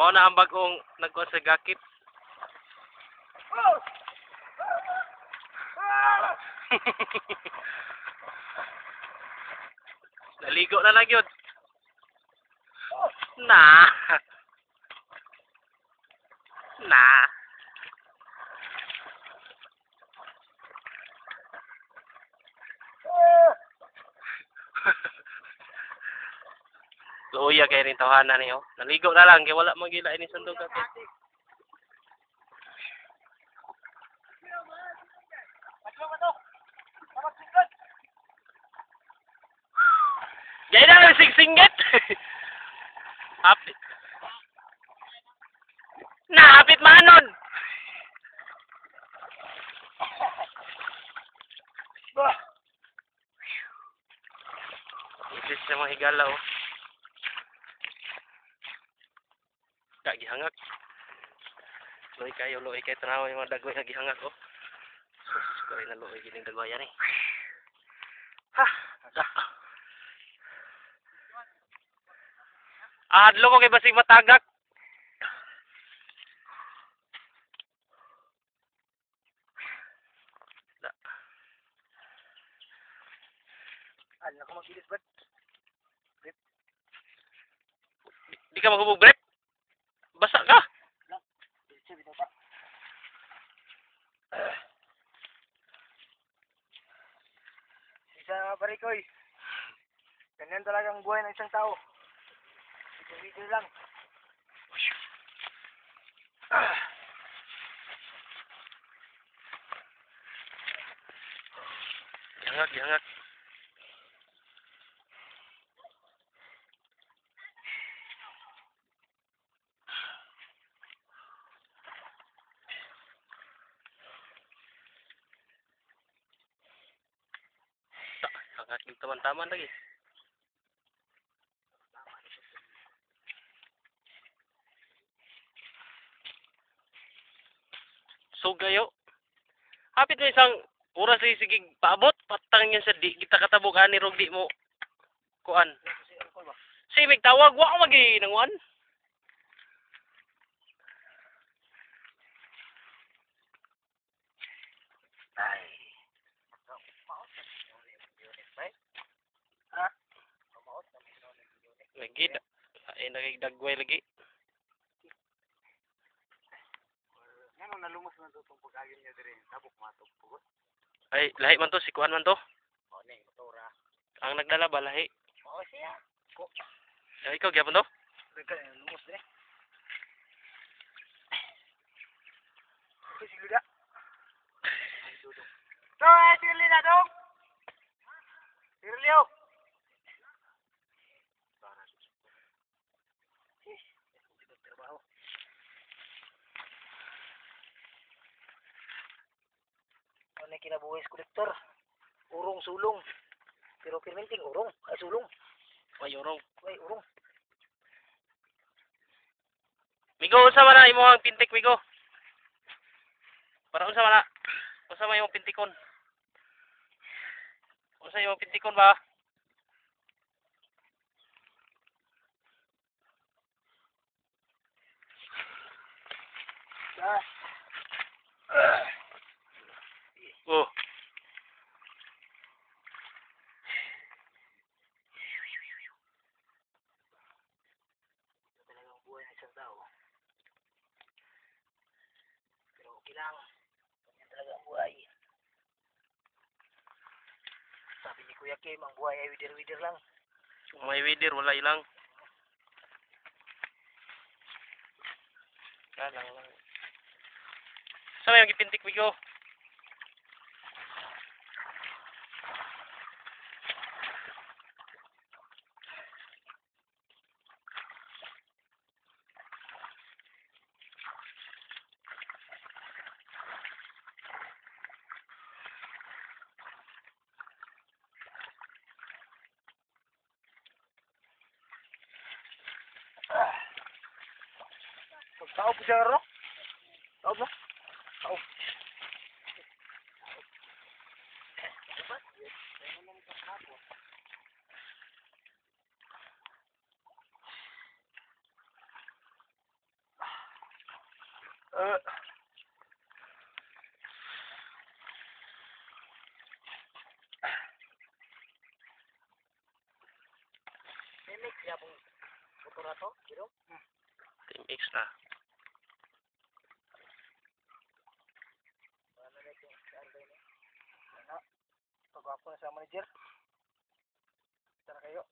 Mao na ang bagong nagkuha sa gakit. Naligo na lang yun. Na. Na. Luya kay rin tawanan niyo. Naligo na lang kay wala magila ini sundog gakit. Gaya na singsingit. Apit. Apit manon. Isis sa mga higala oh. Kak gihangak. Loy kayo tanaw yung mga dagway nga gihangak oh. Sus, kore na loy gining dagway ni. Ha, ada. Adlo ko kay basig matagak. Ano ko magilis ba? Di ka magubog break. Basa ka. Isa barikoy. Ganyan talagang buhay ng isang tao. Video lang. Gihangak. Hangat yung taman-taman lagi. So gayo. Hapit mo isang oras ay sige paabot patang niya sa di kita katabukan ni Rog di mo kuan. Si mig tawag wa ko magi nanguan. Ay. Ha? Lagi ay nagdagway lagi. Ano nalumos na itong pagkagin niya din. Tabok matok pugot. Ay lahi man to si kuan man to. O na yung motora. Ang nagdala ba lahi? O siya. Ay ikaw gyapon to? Lumos din. Si Luda. So, Shirley na dong. Shirley, oh. Ano kinabuhis kolektor? Urong sulong. Pero perminting urong. Ay sulong. Way urong. Ay urong. Migo unsa man na imo ang pintik migo? Para unsa man na? Unsa man imong pintikon? Unsa imong pintikon ba? Oh. Talagang buhay ng isang tao. Pero okay lang. Ganyan talaga ang buhay. Sabi ni Kuya Kim, ang buhay ay wider-wider lang. May widir wala ilang. Lang. Sa may gipintik migo? Tao po siya ro? Tao ba? Tao. Mimik siya pong motor na to, pero Team extra. ano na ito, saan ba yun? Ano? Pagwapo na sa manager. Tara kayo.